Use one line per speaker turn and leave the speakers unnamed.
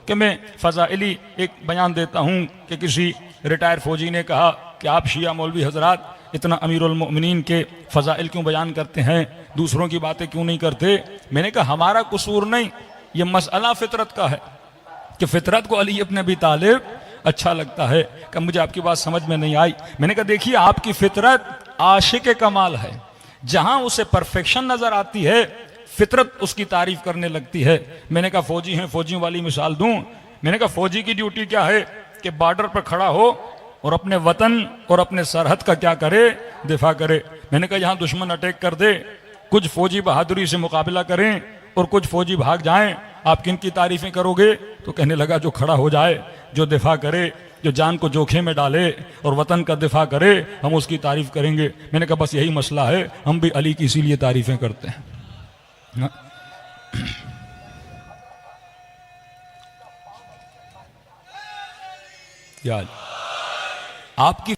कि मैं फ़ज़ाइली एक बयान देता हूँ कि किसी रिटायर फौजी ने कहा कि आप शिया मौलवी हजरात इतना अमीरुल मोमिनीन के फ़ज़ाइल क्यों बयान करते हैं, दूसरों की बातें क्यों नहीं करते। मैंने कहा हमारा कसूर नहीं, ये मसला फितरत का है कि फितरत को अली इब्न अबी तालिब अच्छा लगता है। कि मुझे आपकी बात समझ में नहीं आई। मैंने कहा देखिए आपकी फितरत आशिक कमाल है, जहां उसे परफेक्शन नजर आती है फितरत उसकी तारीफ करने लगती है। मैंने कहा फौजी हैं, फौजियों वाली मिसाल दूं। मैंने कहा फौजी की ड्यूटी क्या है कि बॉर्डर पर खड़ा हो और अपने वतन और अपने सरहद का क्या करे, दिफा करे। मैंने कहा यहां दुश्मन अटैक कर दे, कुछ फौजी बहादुरी से मुकाबला करें और कुछ फौजी भाग जाएं, आप किन की तारीफें करोगे। तो कहने लगा जो खड़ा हो जाए, जो दिफा करे, जो जान को जोखिम में डाले और वतन का दिफा करे, हम उसकी तारीफ करेंगे। मैंने कहा बस यही मसला है, हम भी अली की इसीलिए तारीफें करते हैं। यार आपकी